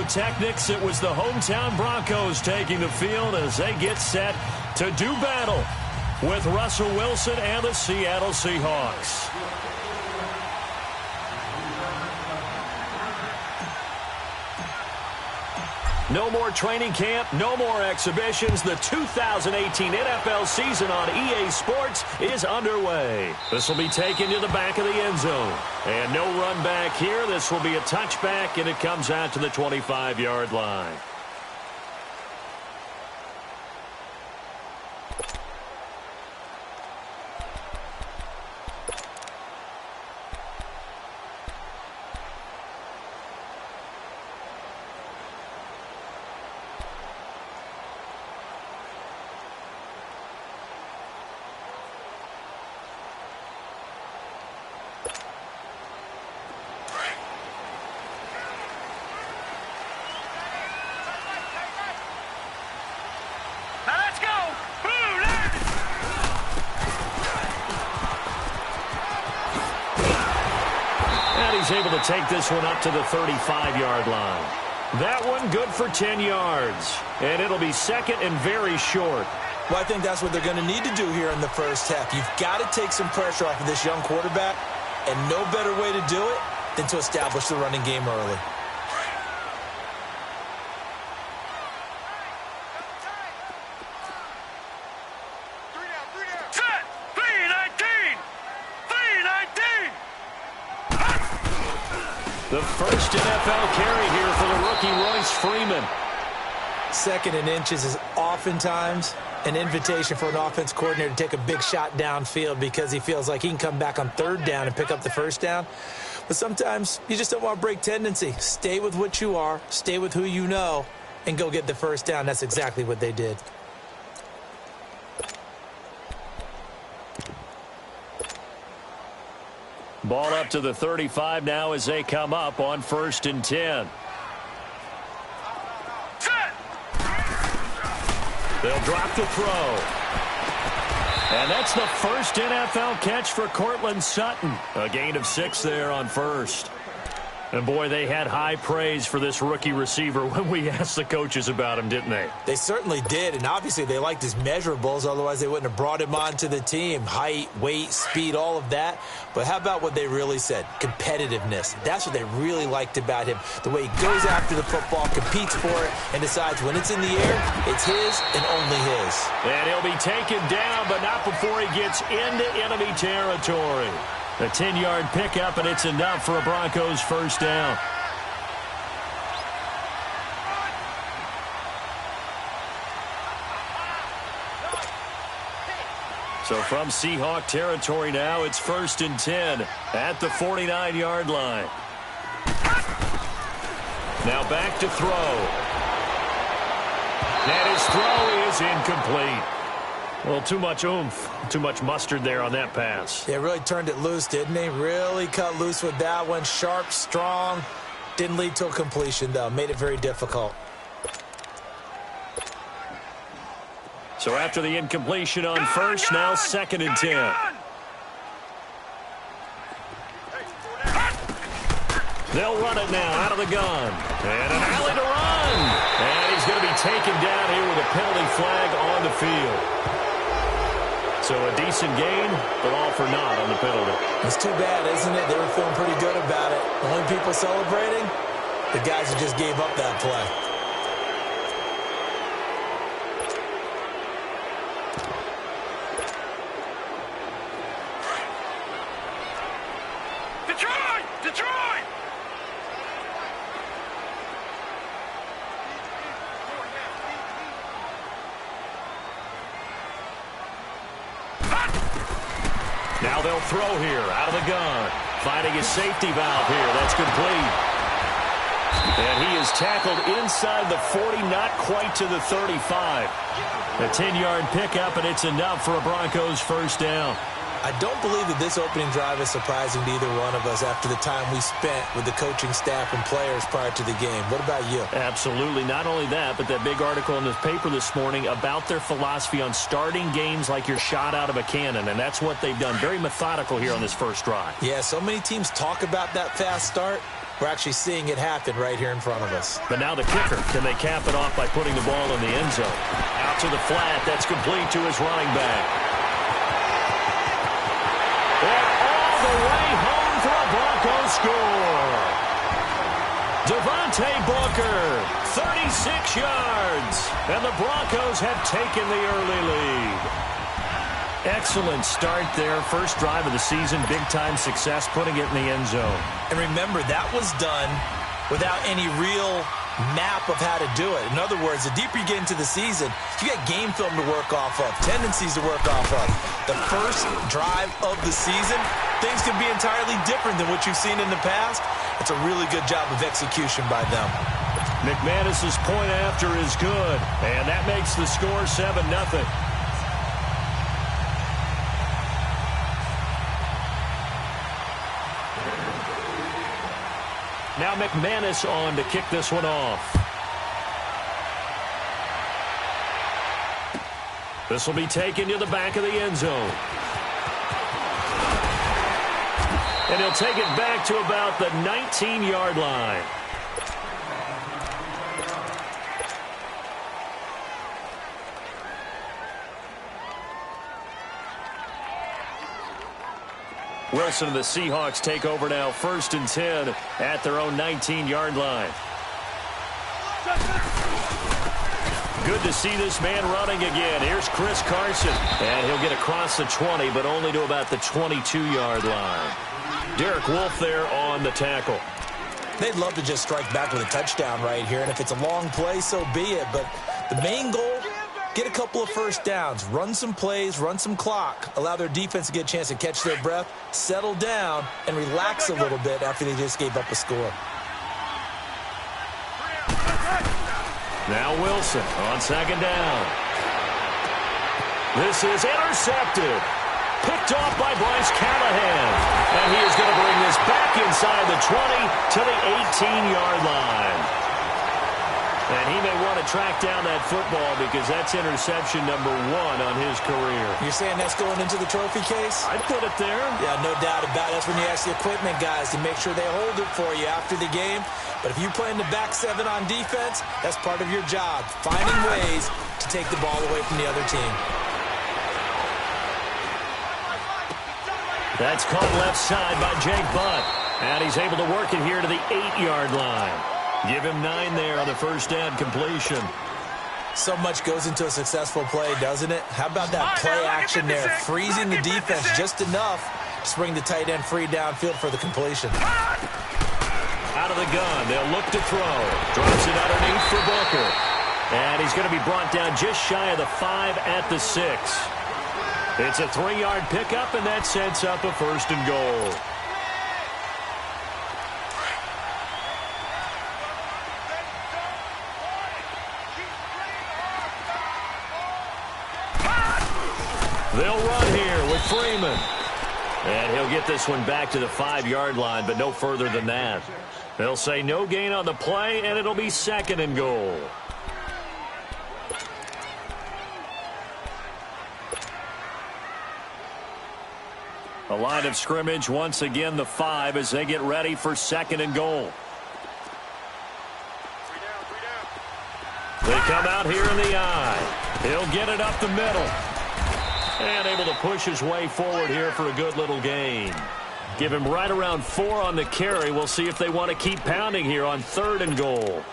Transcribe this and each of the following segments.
pyrotechnics, it was the hometown Broncos taking the field as they get set to do battle with Russell Wilson and the Seattle Seahawks. No more training camp, no more exhibitions. The 2018 NFL season on EA Sports is underway. This will be taken to the back of the end zone. And no run back here. This will be a touchback, and it comes out to the 25-yard line. Able to take this one up to the 35-yard line. That one good for 10 yards. And it'll be second and very short. Well, I think that's what they're going to need to do here in the first half. You've got to take some pressure off of this young quarterback, and no better way to do it than to establish the running game early. The first NFL carry here for the rookie Royce Freeman. Second and inches is oftentimes an invitation for an offense coordinator to take a big shot downfield because he feels like he can come back on third down and pick up the first down. But sometimes you just don't want to break tendency. Stay with what you are, stay with who you know, and go get the first down. That's exactly what they did. Ball up to the 35 now as they come up on 1st and 10. They'll drop the throw. And that's the first NFL catch for Courtland Sutton. A gain of 6 there on first. And, boy, they had high praise for this rookie receiver when we asked the coaches about him, didn't they? They certainly did, and obviously they liked his measurables. Otherwise, they wouldn't have brought him onto the team. Height, weight, speed, all of that. But how about what they really said? Competitiveness. That's what they really liked about him. The way he goes after the football, competes for it, and decides when it's in the air, it's his and only his. And he'll be taken down, but not before he gets into enemy territory. A 10-yard pickup, and it's enough for a Broncos first down. So from Seahawk territory now, it's 1st and 10 at the 49-yard line. Now back to throw. And his throw is incomplete. Well, too much oomph, too much mustard there on that pass. Yeah, really turned it loose, didn't he? Really cut loose with that one. Sharp, strong. Didn't lead to a completion, though. Made it very difficult. So after the incompletion on first, now 2nd and 10. They'll run it now out of the gun. And an alley to run. And he's going to be taken down here with a penalty flag on the field. So a decent gain, but all for naught on the penalty. It's too bad, isn't it? They were feeling pretty good about it. Only people celebrating, the guys who just gave up that play. Detroit! Detroit! Now they'll throw here out of the gun. Finding his safety valve here. That's complete. And he is tackled inside the 40, not quite to the 35. A 10-yard pickup, and it's enough for a Broncos first down. I don't believe that this opening drive is surprising to either one of us after the time we spent with the coaching staff and players prior to the game. What about you? Absolutely. Not only that, but that big article in the paper this morning about their philosophy on starting games like you're shot out of a cannon, and that's what they've done. Very methodical here on this first drive. Yeah, so many teams talk about that fast start. We're actually seeing it happen right here in front of us. But now the kicker. Can they cap it off by putting the ball in the end zone? Out to the flat. That's complete to his running back. And all the way home for a Broncos score. Devontae Booker, 36 yards. And the Broncos have taken the early lead. Excellent start there. First drive of the season. Big-time success putting it in the end zone. And remember, that was done without any real map of how to do it. In other words, the deeper you get into the season, you got game film to work off of, tendencies to work off of. The first drive of the season, things can be entirely different than what you've seen in the past. It's a really good job of execution by them. McManus's point after is good, and that makes the score 7-0. Now McManus on to kick this one off. This will be taken to the back of the end zone. And he'll take it back to about the 19-yard line. Wilson and the Seahawks take over now, 1st and 10 at their own 19-yard line. Good to see this man running again. Here's Chris Carson, and he'll get across the 20, but only to about the 22-yard line. Derek Wolfe there on the tackle. They'd love to just strike back with a touchdown right here, and if it's a long play, so be it. But the main goal, get a couple of first downs, run some plays, run some clock, allow their defense to get a chance to catch their breath, settle down, and relax a little bit after they just gave up a score. Now Wilson on 2nd down. This is intercepted. Picked off by Bryce Callahan. And he is going to bring this back inside the 20 to the 18-yard line. And he may want to track down that football because that's interception number 1 on his career. You're saying that's going into the trophy case? I'd put it there. Yeah, no doubt about it. That's when you ask the equipment guys to make sure they hold it for you after the game. But if you play in the back 7 on defense, that's part of your job, finding ways to take the ball away from the other team. That's caught left side by Jake Butt. And he's able to work it here to the 8-yard line. Give him 9 there on the first down completion. So much goes into a successful play, doesn't it? How about that play action there, freezing the defense just enough to bring the tight end free downfield for the completion. Out of the gun, they'll look to throw. Drops it underneath for Booker. And he's going to be brought down just shy of the 5 at the 6. It's a 3-yard pickup, and that sets up a 1st and goal. They'll run here with Freeman. And he'll get this one back to the 5-yard line, but no further than that. They'll say no gain on the play, and it'll be 2nd and goal. A line of scrimmage, once again the 5 as they get ready for 2nd and goal. They come out here in the eye. He'll get it up the middle. And able to push his way forward here for a good little gain. Give him right around 4 on the carry. We'll see if they want to keep pounding here on 3rd and goal.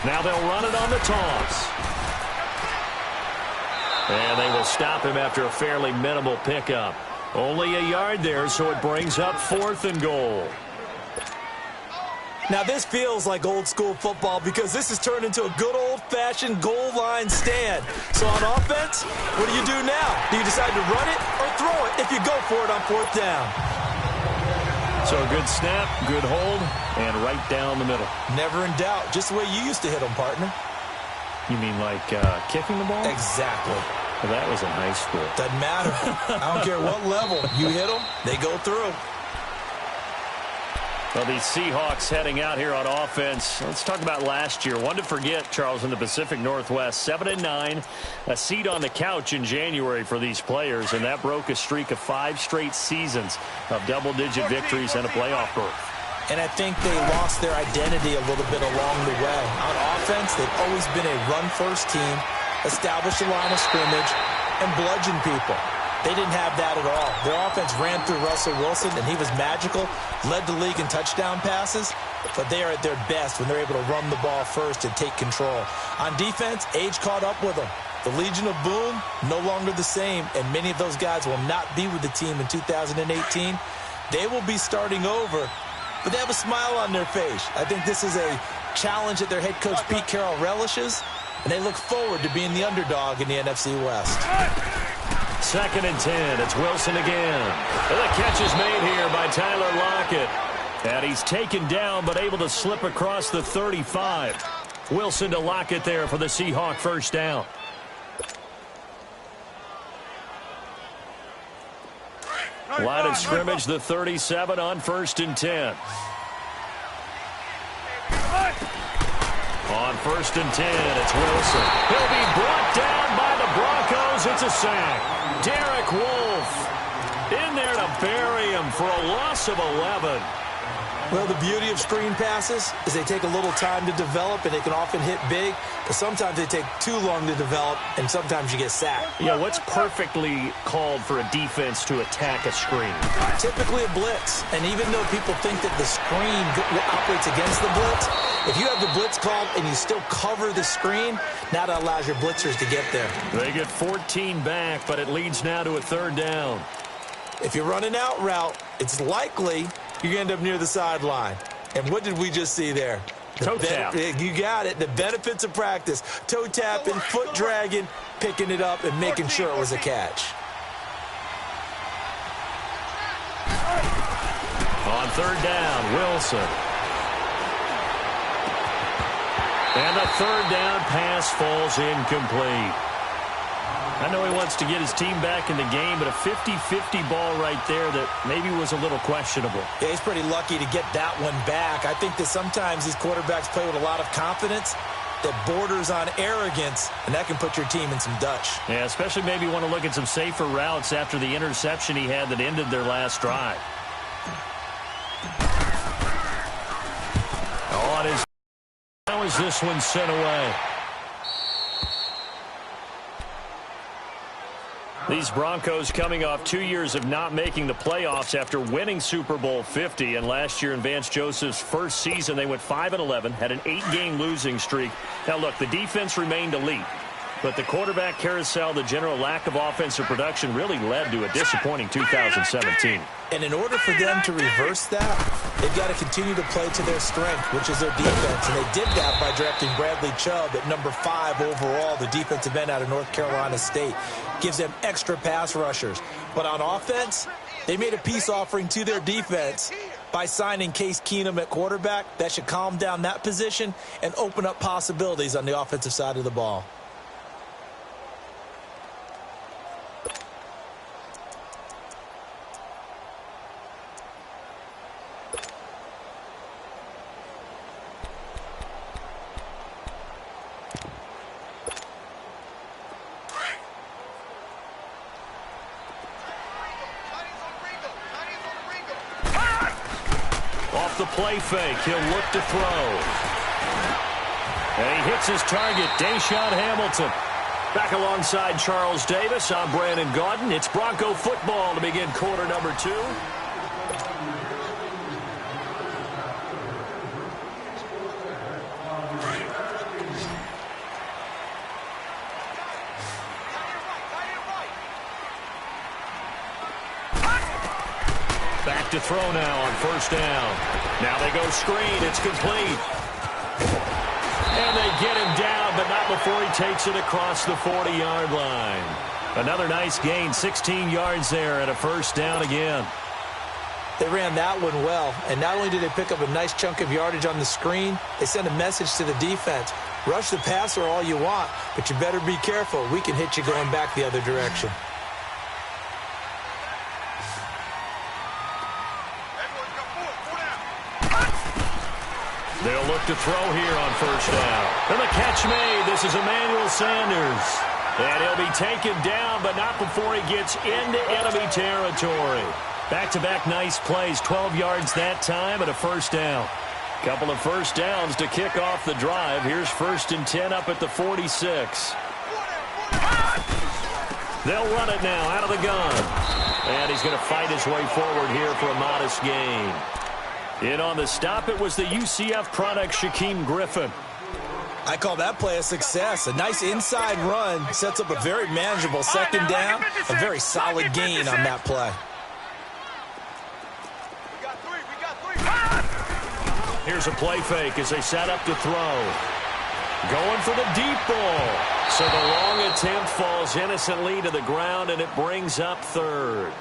Now they'll run it on the toss. And they will stop him after a fairly minimal pickup. Only a yard there, so it brings up 4th and goal. Now this feels like old school football because this has turned into a good old-fashioned goal line stand. So on offense, what do you do now? Do you decide to run it or throw it if you go for it on 4th down? So a good snap, good hold, and right down the middle. Never in doubt. Just the way you used to hit them, partner. You mean like kicking the ball? Exactly. Well, that was in high school. Doesn't matter. I don't care what level. You hit them, they go through. Well, the Seahawks heading out here on offense. Let's talk about last year. One to forget, Charles, in the Pacific Northwest. 7-9, a seat on the couch in January for these players, and that broke a streak of 5 straight seasons of double-digit victories and a playoff berth. And I think they lost their identity a little bit along the way. On offense, they've always been a run-first team, establish a line of scrimmage, and bludgeon people. They didn't have that at all. Their offense ran through Russell Wilson, and he was magical, led the league in touchdown passes, but they are at their best when they're able to run the ball first and take control. On defense, age caught up with them. The Legion of Boom, no longer the same, and many of those guys will not be with the team in 2018. They will be starting over, but they have a smile on their face. I think this is a challenge that their head coach Pete Carroll relishes, and they look forward to being the underdog in the NFC West. 2nd and 10. It's Wilson again. And the catch is made here by Tyler Lockett. And he's taken down but able to slip across the 35. Wilson to Lockett there for the Seahawk first down. Line of scrimmage, the 37 on 1st and 10. On 1st and 10, it's Wilson. He'll be brought down by the Broncos. It's a sack. Derek Wolfe in there to bury him for a loss of 11. Well, the beauty of screen passes is they take a little time to develop, and they can often hit big, but sometimes they take too long to develop, and sometimes you get sacked. Yeah, what's perfectly called for a defense to attack a screen? Typically a blitz, and even though people think that the screen operates against the blitz, if you have the blitz called and you still cover the screen, now that allows your blitzers to get there. They get 14 back, but it leads now to a 3rd down. If you run an out route, it's likely you end up near the sideline. And what did we just see there? Toe tap. You got it. The benefits of practice. Toe tapping, foot dragging, picking it up, and making sure it was a catch. On 3rd down, Wilson. And the 3rd down pass falls incomplete. I know he wants to get his team back in the game, but a 50-50 ball right there that maybe was a little questionable. Yeah, he's pretty lucky to get that one back. I think that sometimes these quarterbacks play with a lot of confidence that borders on arrogance, and that can put your team in some Dutch. Yeah, especially maybe want to look at some safer routes after the interception he had that ended their llast drive. On his... How is this one sent away? These Broncos coming off 2 years of not making the playoffs after winning Super Bowl 50. And last year in Vance Joseph's first season, they went 5-11, had an 8-game losing streak. Now, look, the defense remained elite. But the quarterback carousel, the general lack of offensive production really led to a disappointing 2017. And in order for them to reverse that, they've got to continue to play to their strength, which is their defense. And they did that by drafting Bradley Chubb at number 5 overall, the defensive end out of North Carolina State. Gives them extra pass rushers. But on offense, they made a peace offering to their defense by signing Case Keenum at quarterback. That should calm down that position and open up possibilities on the offensive side of the ball. The play fake. He'll look to throw. And he hits his target, Deshaun Hamilton. Back alongside Charles Davis, I'm Brandon Gaudin. It's Bronco football to begin quarter number 2. Back to throw now on 1st down. Now they go screen. It's complete. And they get him down, but not before he takes it across the 40-yard line. Another nice gain, 16 yards there, and a 1st down again. They ran that one well, and not only did they pick up a nice chunk of yardage on the screen, they sent a message to the defense. Rush the passer all you want, but you better be careful. We can hit you going back the other direction. They'll look to throw here on first down. And the catch made. This is Emmanuel Sanders. And he'll be taken down, but not before he gets into enemy territory. Back-to-back nice plays, 12 yards that time and a first down. Couple of first downs to kick off the drive. Here's 1st and 10 up at the 46. They'll run it now out of the gun. And he's going to fight his way forward here for a modest gain. In on the stop, it was the UCF product, Shaquem Griffin. I call that play a success. A nice inside run sets up a very manageable second down. A very solid gain on that play. Here's a play fake as they set up to throw. Going for the deep ball. So the long attempt falls innocently to the ground, and it brings up 3rd.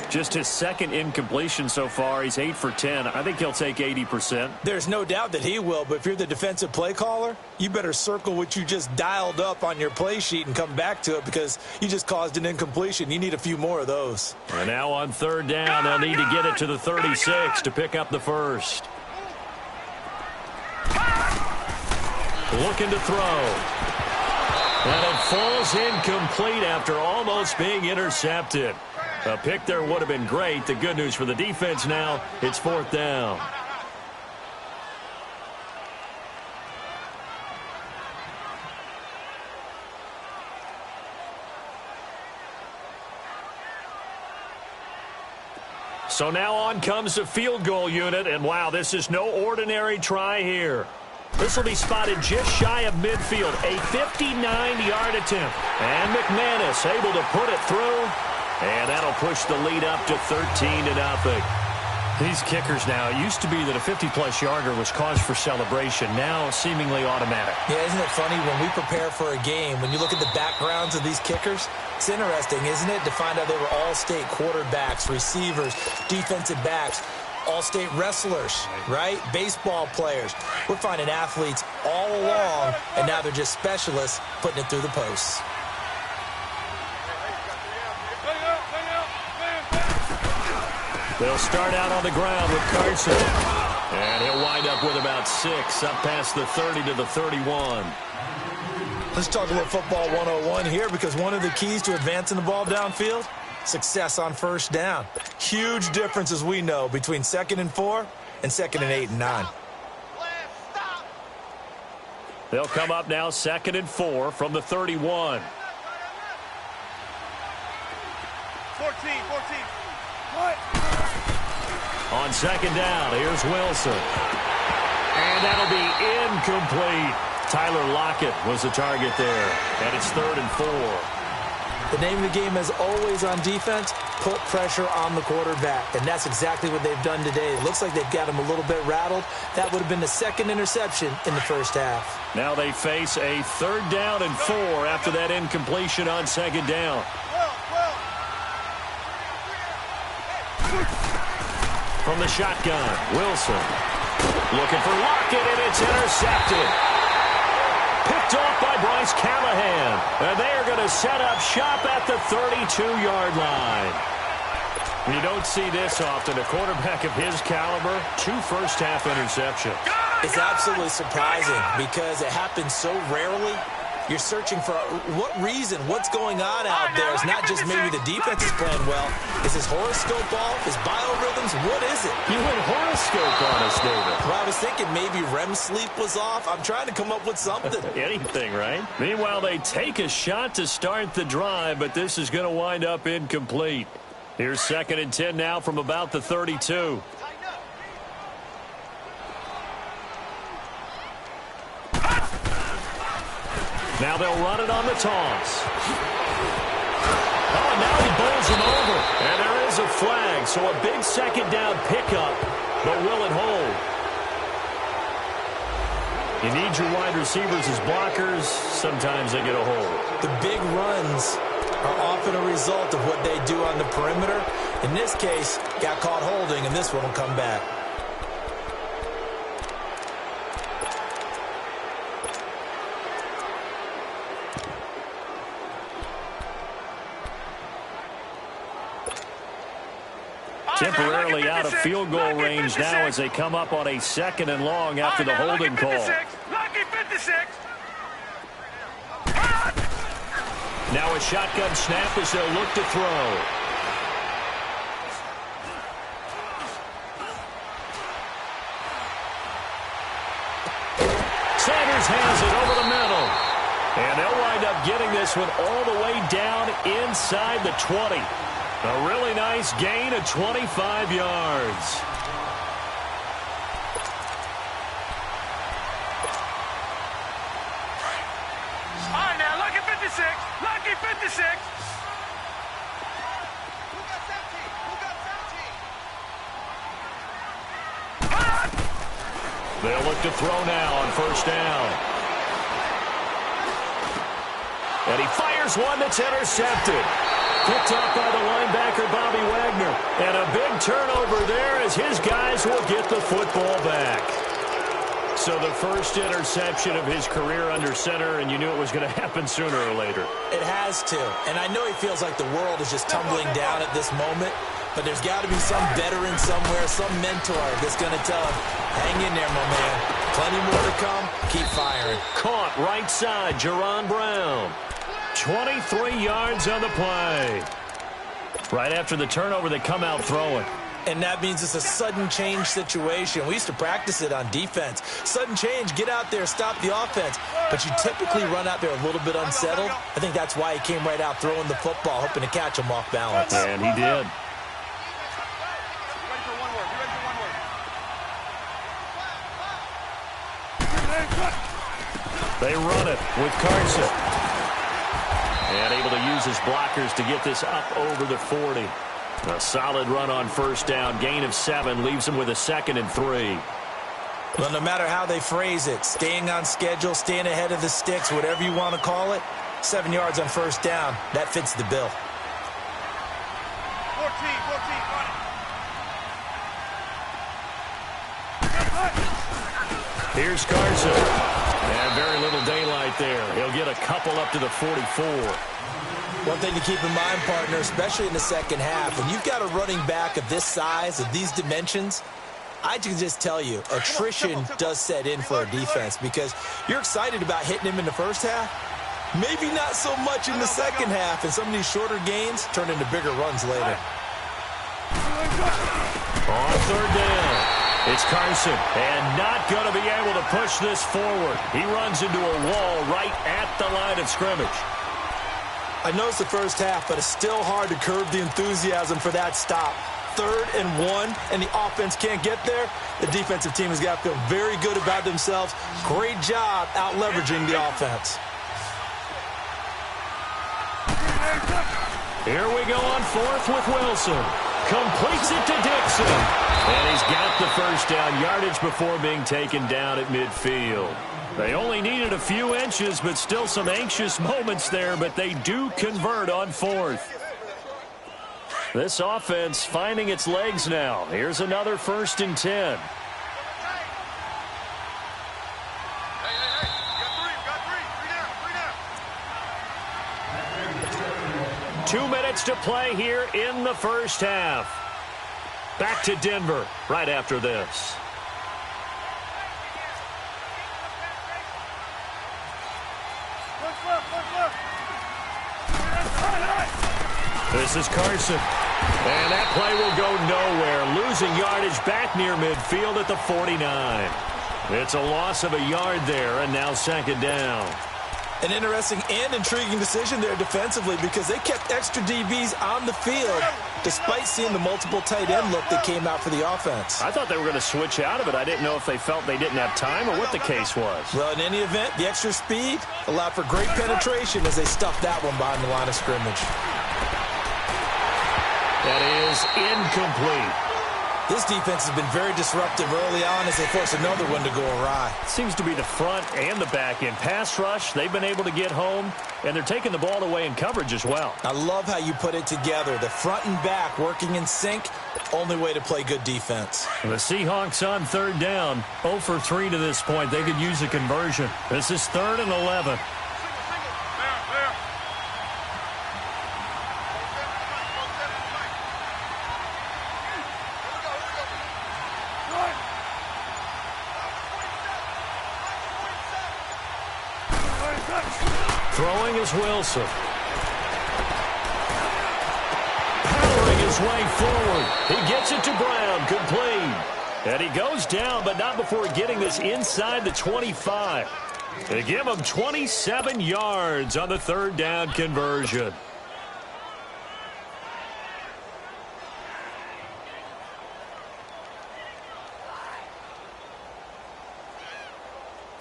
Just his 2nd incompletion so far. He's 8 for 10. I think he'll take 80%. There's no doubt that he will, but if you're the defensive play caller, you better circle what you just dialed up on your play sheet and come back to it because you just caused an incompletion. You need a few more of those. And now on 3rd down, they'll need to get it to the 36 to pick up the first. Looking to throw. And it falls incomplete after almost being intercepted. A pick there would have been great. The good news for the defense now, it's 4th down. So now on comes the field goal unit, and wow, this is no ordinary try here. This will be spotted just shy of midfield, a 59-yard attempt. And McManus able to put it through, and that'll push the lead up to 13-0. These kickers now, it used to be that a 50-plus yarder was cause for celebration, now seemingly automatic. Yeah, isn't it funny when we prepare for a game, when you look at the backgrounds of these kickers, it's interesting, isn't it, to find out they were all-state quarterbacks, receivers, defensive backs, all-state wrestlers, right? Baseball players. We're finding athletes all along, and now they're just specialists putting it through the posts. They'll start out on the ground with Carson. And he'll wind up with about 6, up past the 30 to the 31. Let's talk a little football 101 here, because one of the keys to advancing the ball downfield, success on first down. Huge difference, as we know, between 2nd and 4 and 2nd and 8 and 9. They'll come up now 2nd and 4 from the 31. 14. On 2nd down, here's Wilson. And that'll be incomplete. Tyler Lockett was the target there. And it's 3rd and 4. The name of the game, as always on defense, put pressure on the quarterback. And that's exactly what they've done today. It looks like they've got him a little bit rattled. That would have been the 2nd interception in the first half. Now they face a 3rd down and 4 after that incompletion on 2nd down. From the shotgun, Wilson looking for Lockett, and it's intercepted. Picked off by Bryce Callahan. And they are going to set up shop at the 32-yard line. You don't see this often. A quarterback of his caliber, 2 first-half interceptions. It's absolutely surprising because it happens so rarely. You're searching for what reason, what's going on out there. It's not just maybe the defense is playing well. Is his horoscope off? His biorhythms? What is it? You went horoscope on us, David. Well, I was thinking maybe REM sleep was off. I'm trying to come up with something. Anything, right? Meanwhile, they take a shot to start the drive, but this is going to wind up incomplete. Here's 2nd and 10 now from about the 32. Now they'll run it on the toss. Oh, now he bowls him over. And there is a flag, so a big 2nd down pickup, but will it hold? You need your wide receivers as blockers. Sometimes they get a hold. The big runs are often a result of what they do on the perimeter. In this case, got caught holding, and this one will come back. temporarily out of field goal range now as they come up on a 2nd and long after the holding call. Lucky 56. Now a shotgun snap as they'll look to throw. Sanders has it over the middle. And they'll wind up getting this one all the way down inside the 20. A really nice gain of 25 yards. All right, now, lucky 56. Lucky 56. They'll look to throw now on 1st down. And he fires one that's intercepted. Picked up by the linebacker, Bobby Wagner. And a big turnover there as his guys will get the football back. So the first interception of his career under center, and you knew it was going to happen sooner or later. It has to. And I know he feels like the world is just tumbling down at this moment. But there's got to be some veteran somewhere, some mentor that's going to tell him, hang in there, my man. Plenty more to come. Keep firing. Caught right side, Jerron Brown. 23 yards on the play. Right after the turnover, they come out throwing. And that means it's a sudden change situation. We used to practice it on defense. Sudden change, get out there, stop the offense. But you typically run out there a little bit unsettled. I think that's why he came right out throwing the football, hoping to catch him off balance. And he did. They run it with Carson. And able to use his blockers to get this up over the 40. A solid run on 1st down. Gain of 7 leaves him with a 2nd and 3. Well, no matter how they phrase it, staying on schedule, staying ahead of the sticks, whatever you want to call it, 7 yards on 1st down, that fits the bill. 14. Here's Carson. And very little daylight there. He'll get a couple up to the 44. One thing to keep in mind, partner, especially in the second half, when you've got a running back of this size, of these dimensions, I can just tell you, attrition does set in for a defense because you're excited about hitting him in the first half. Maybe not so much in the second half, and some of these shorter gains turn into bigger runs later. On 3rd down. It's Carson, and not going to be able to push this forward. He runs into a wall right at the line of scrimmage. I know it's the first half, but it's still hard to curb the enthusiasm for that stop. 3rd and 1, and the offense can't get there. The defensive team has got to feel very good about themselves. Great job out-leveraging the offense. Here we go on 4th with Wilson. Completes it to Dixon. And he's got the 1st down yardage before being taken down at midfield. They only needed a few inches, but still some anxious moments there, but they do convert on 4th. This offense finding its legs now. Here's another 1st and 10. 2 minutes to play here in the first half. Back to Denver right after this. This is Carson. And that play will go nowhere. Losing yardage back near midfield at the 49. It's a loss of a yard there, and now 2nd down. An interesting and intriguing decision there defensively because they kept extra DBs on the field despite seeing the multiple tight end look that came out for the offense. I thought they were going to switch out of it. I didn't know if they felt they didn't have time or what the case was. Well, in any event, the extra speed allowed for great penetration as they stuffed that one behind the line of scrimmage. That is incomplete. This defense has been very disruptive early on as they force another one to go awry. Seems to be the front and the back end. Pass rush, they've been able to get home, and they're taking the ball away in coverage as well. I love how you put it together. The front and back working in sync, only way to play good defense. The Seahawks on 3rd down, 0 for 3 to this point. They could use a conversion. This is 3rd and 11. Throwing is Wilson. Powering his way forward. He gets it to Brown. Complete. And he goes down, but not before getting this inside the 25. They give him 27 yards on the third down conversion.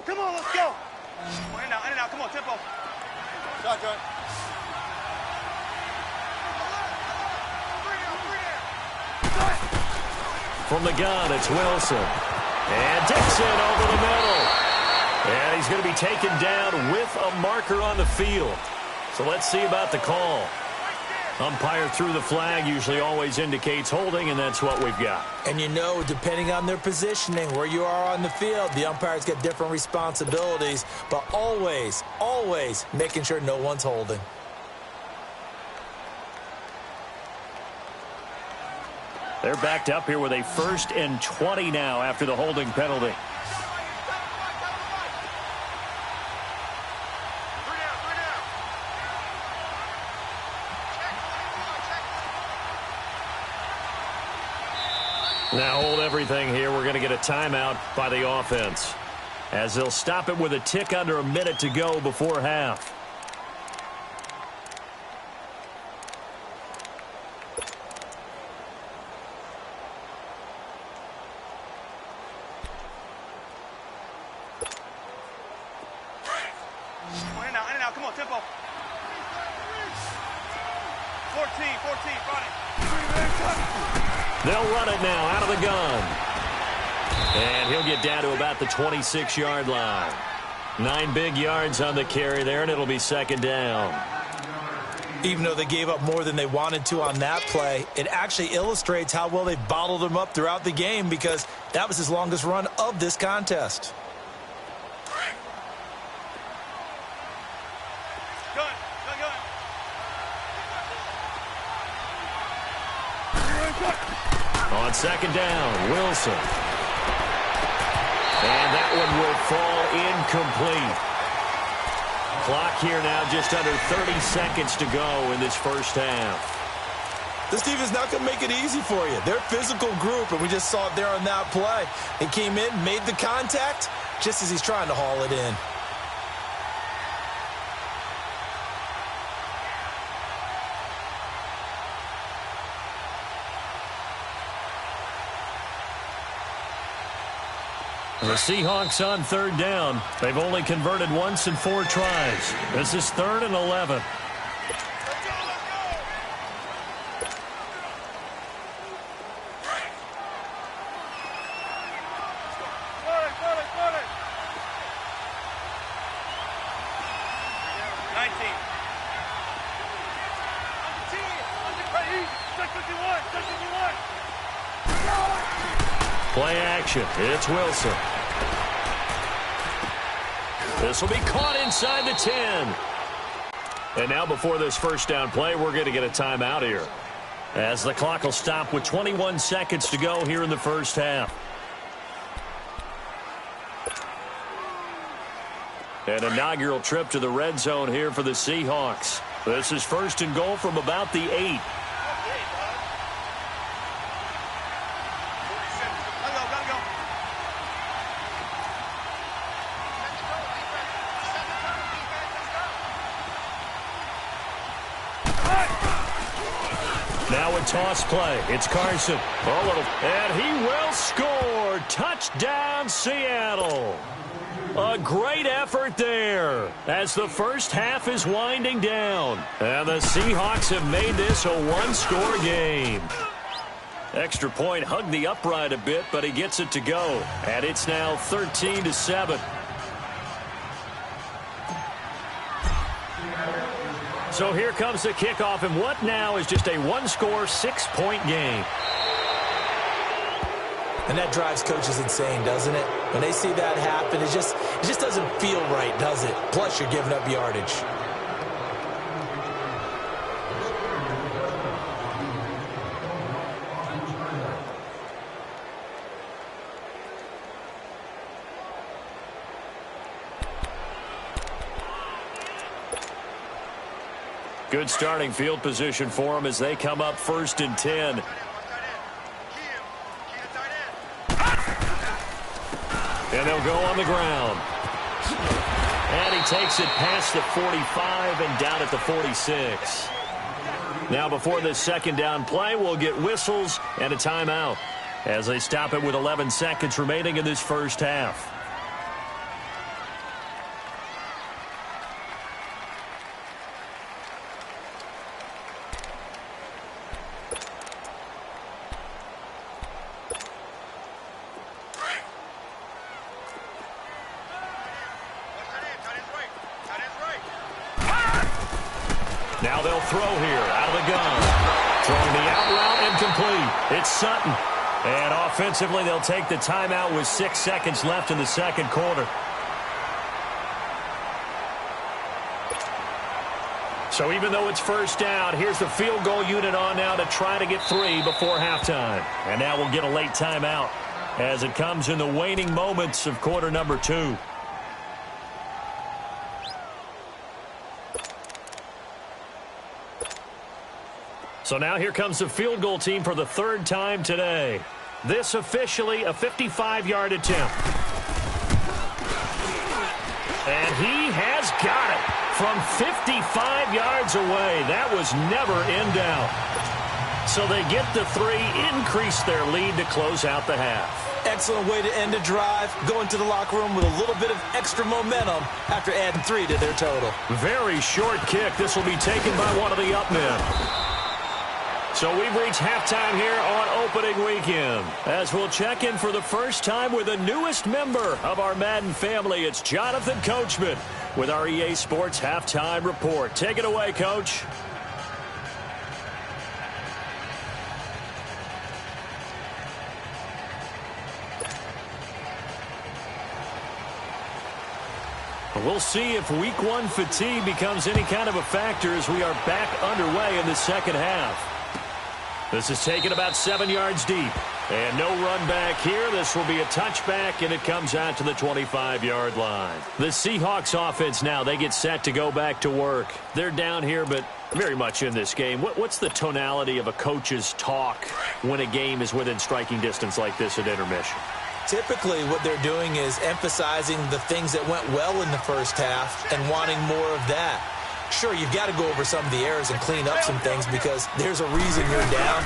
Come on, let's go. In and out. Come on, tempo. Shotgun. From the gun, it's Wilson. And Dixon over the middle. And he's going to be taken down with a marker on the field. So let's see about the call. Umpire threw the flag, usually always indicates holding, and that's what we've got. And you know, depending on their positioning, where you are on the field, the umpires get different responsibilities, but always, always making sure no one's holding. They're backed up here with a 1st and 20 now after the holding penalty. Now hold everything here. We're going to get a timeout by the offense, as they'll stop it with a tick under a minute to go before half. In and out. Come on, tempo. 14, running. They'll run it now out of the gun. And he'll get down to about the 26-yard line. 9 big yards on the carry there, and it'll be 2nd down. Even though they gave up more than they wanted to on that play, it actually illustrates how well they bottled him up throughout the game, because that was his longest run of this contest. Gun. On 2nd down, Wilson. And that one will fall incomplete. Clock here now just under 30 seconds to go in this first half. This defense is not going to make it easy for you. They're a physical group, and we just saw it there on that play. He came in, made the contact, just as he's trying to haul it in. The Seahawks on 3rd down. They've only converted once in 4 tries. This is 3rd and 11. Play action. It's Wilson. This will be caught inside the 10. And now before this first down play, we're going to get a timeout here, as the clock will stop with 21 seconds to go here in the first half. An inaugural trip to the red zone here for the Seahawks. This is 1st and goal from about the 8. Now a toss play. It's Carson. And he will score. Touchdown, Seattle. A great effort there as the first half is winding down. And the Seahawks have made this a one-score game. Extra point hugged the upright a bit, but he gets it to go. And it's now 13-7. So here comes the kickoff, and what now is just a one-score, 6-point game. And that drives coaches insane, doesn't it? When they see that happen, it just doesn't feel right, does it? Plus, you're giving up yardage. Good starting field position for them as they come up 1st and 10. And they'll go on the ground. And he takes it past the 45 and down at the 46. Now before this second down play, we'll get whistles and a timeout as they stop it with 11 seconds remaining in this first half. Now they'll throw here out of the gun. Throwing the out route and complete. It's Sutton. And offensively, they'll take the timeout with 6 seconds left in the second quarter. So even though it's first down, here's the field goal unit on now to try to get 3 before halftime. And now we'll get a late timeout as it comes in the waning moments of quarter number 2. So now here comes the field goal team for the 3rd time today. This officially a 55-yard attempt. And he has got it from 55 yards away. That was never in doubt. So they get the 3, increase their lead to close out the half. Excellent way to end a drive. Go into the locker room with a little bit of extra momentum after adding 3 to their total. Very short kick. This will be taken by one of the up men. So we've reached halftime here on opening weekend. As we'll check in for the first time with the newest member of our Madden family, it's Jonathan Coachman with our EA Sports Halftime Report. Take it away, Coach. We'll see if Week 1 fatigue becomes any kind of a factor as we are back underway in the second half. This is taken about 7 yards deep. And no run back here. This will be a touchback, and it comes out to the 25-yard line. The Seahawks offense now, they get set to go back to work. They're down here, but very much in this game. What's the tonality of a coach's talk when a game is within striking distance like this at intermission? Typically, what they're doing is emphasizing the things that went well in the first half and wanting more of that. Sure, you've got to go over some of the errors and clean up some things because there's a reason you're down.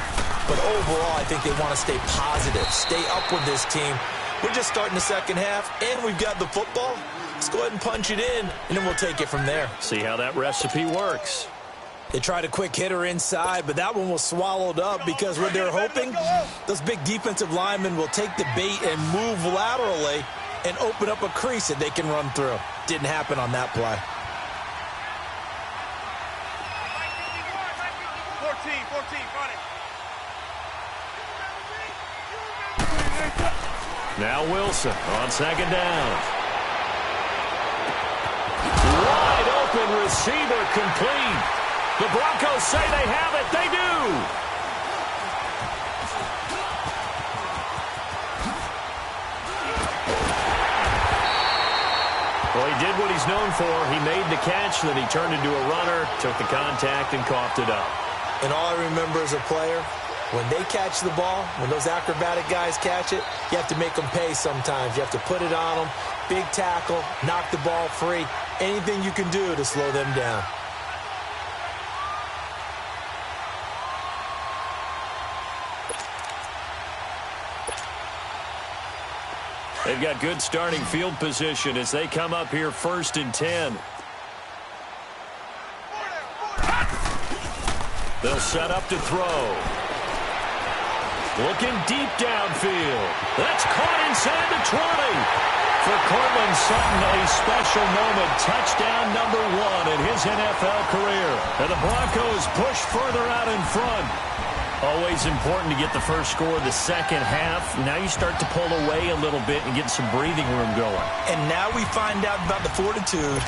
But overall, I think they want to stay positive, stay up with this team. We're just starting the second half, and we've got the football. Let's go ahead and punch it in, and then we'll take it from there. See how that recipe works. They tried a quick hitter inside, but that one was swallowed up because what they're hoping, those big defensive linemen will take the bait and move laterally and open up a crease that they can run through. Didn't happen on that play. 14, run it. Now Wilson on second down. Wide open receiver complete. The Broncos say they have it. They do. Well, he did what he's known for. He made the catch, then he turned into a runner, took the contact, and coughed it up. And all I remember as a player, when they catch the ball, when those acrobatic guys catch it, you have to make them pay sometimes. You have to put it on them, big tackle, knock the ball free, anything you can do to slow them down. They've got good starting field position as they come up here 1st and 10. They'll set up to throw. Looking deep downfield. That's caught inside the 20. For Cortland Sutton, a special moment. Touchdown number 1 in his NFL career. And the Broncos push further out in front. Always important to get the first score of the second half. Now you start to pull away a little bit and get some breathing room going. And now we find out about the fortitude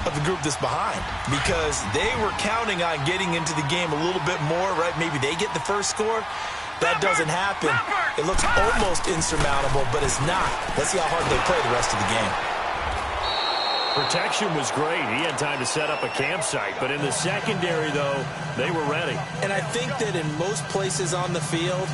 of the group that's behind, because they were counting on getting into the game a little bit more, right? Maybe they get the first score. That doesn't happen. It looks almost insurmountable, but it's not. Let's see how hard they play the rest of the game. Protection was great. He had time to set up a campsite. But in the secondary, though, they were ready. And I think that in most places on the field,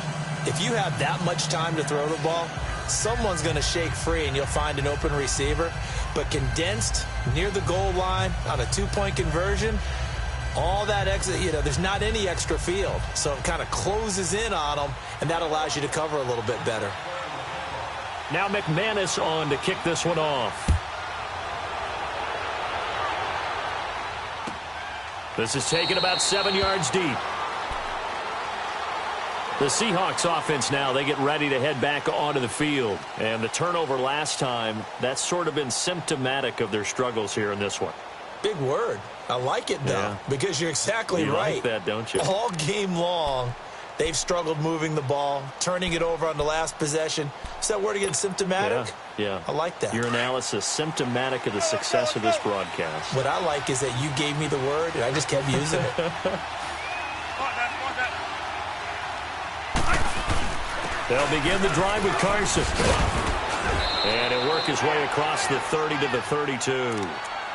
if you have that much time to throw the ball, someone's going to shake free and you'll find an open receiver. But condensed near the goal line on a two-point conversion, all that exit, there's not any extra field. So it kind of closes in on them, and that allows you to cover a little bit better. Now McManus on to kick this one off. This is taken about 7 yards deep. The Seahawks offense now, they get ready to head back onto the field. And the turnover last time, that's sort of been symptomatic of their struggles here in this one. Big word. I like it, though, because you're exactly right. You like that, don't you? All game long, they've struggled moving the ball, turning it over on the last possession. Is that word again, symptomatic? Yeah. I like that. Your analysis, symptomatic of the success of this broadcast. What I like is that you gave me the word, and I just kept using it. They'll begin the drive with Carson. And he'll work his way across the 30 to the 32.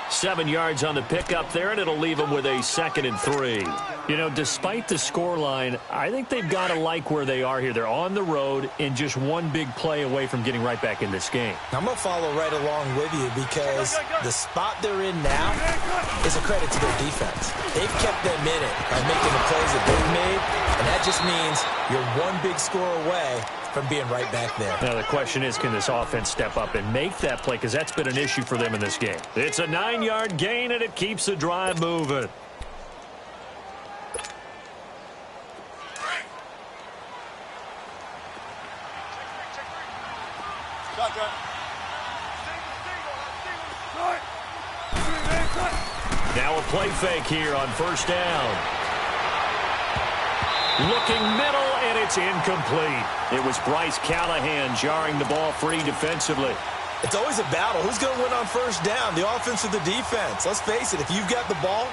7 yards on the pickup there, and it'll leave him with a 2nd and 3. Despite the scoreline, I think they've got to like where they are here. They're on the road and just one big play away from getting right back in this game. I'm going to follow right along with you because the spot they're in now is a credit to their defense. They've kept them in it by making the plays that they've made, and that just means you're one big score away from being right back there. Now the question is, can this offense step up and make that play? Because that's been an issue for them in this game. It's a 9-yard gain, and it keeps the drive moving. Now a play fake here on first down. Looking middle, and it's incomplete. It was Bryce Callahan jarring the ball free defensively. It's always a battle. Who's going to win on first down, the offense or the defense? Let's face it, if you've got the ball,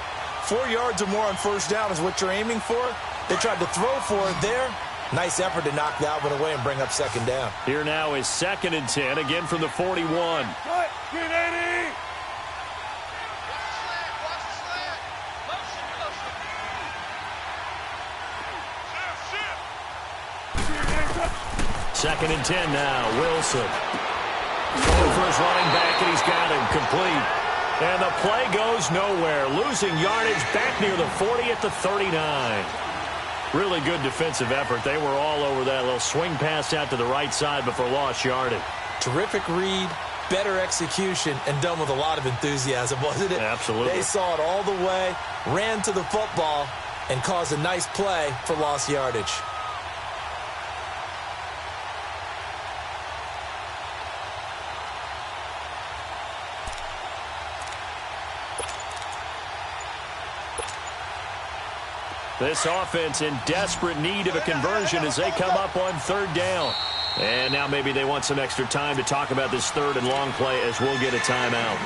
4 yards or more on first down is what you're aiming for. They tried to throw for it there. Nice effort to knock that one away and bring up second down. Here now is 2nd and 10, again from the 41. Second and 10 now, Wilson. Going for his running back, and he's got him complete. And the play goes nowhere. Losing yardage back near the 40 at the 39. Really good defensive effort. They were all over that little swing pass out to the right side before lost yardage. Terrific read, better execution, and done with a lot of enthusiasm, wasn't it? Absolutely. They saw it all the way, ran to the football, and caused a nice play for lost yardage. This offense in desperate need of a conversion as they come up on third down. And now maybe they want some extra time to talk about this third and long play as we'll get a timeout.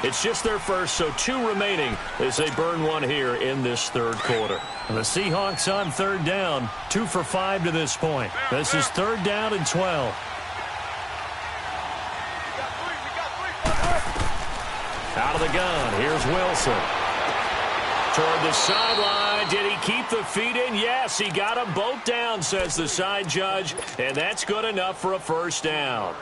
It's just their first, so 2 remaining as they burn one here in this third quarter. And the Seahawks on third down, 2 for 5 to this point. This is 3rd down and 12. Out of the gun, here's Wilson. Toward the sideline. Did he keep the feet in? Yes, he got them both down, says the side judge, and that's good enough for a first down.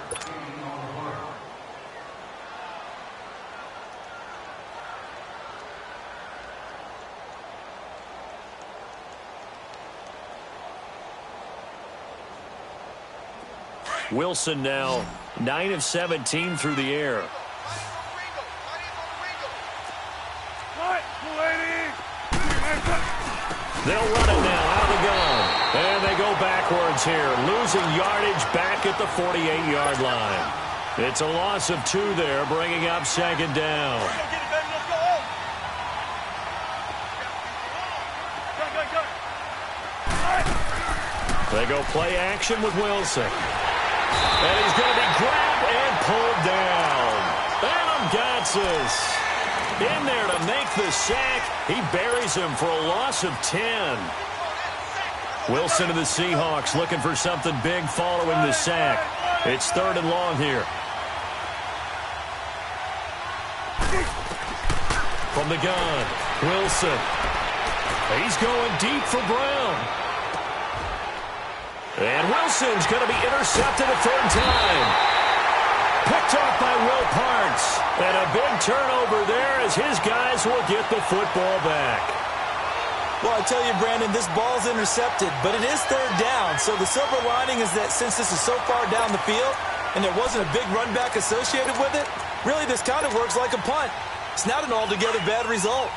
Wilson now 9 of 17 through the air. They'll run it now out of the gun. And they go backwards here, losing yardage back at the 48-yard line. It's a loss of 2 there, bringing up 2nd down. They go play action with Wilson. And he's going to be grabbed and pulled down. Adam Gotsis in there to make the sack. He buries him for a loss of 10. Wilson of the Seahawks looking for something big following the sack. It's 3rd and long here. From the gun, Wilson. He's going deep for Brown. And Wilson's going to be intercepted a third time. Picked off by Will Parks. And a big turnover there as his guys will get the football back. Well, I tell you, Brandon, this ball's intercepted, but it is third down. So the silver lining is that since this is so far down the field and there wasn't a big run back associated with it, really this kind of works like a punt. It's not an altogether bad result.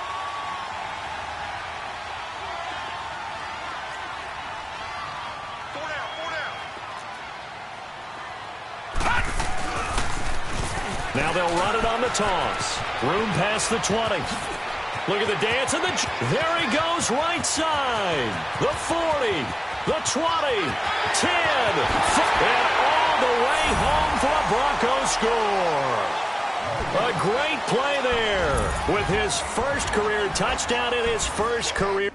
Now they'll run it on the toss. Room past the 20. Look at the dance, and there he goes right side. The 40, the 20, 10, and all the way home for a Broncos score. A great play there with his first career touchdown in his first career.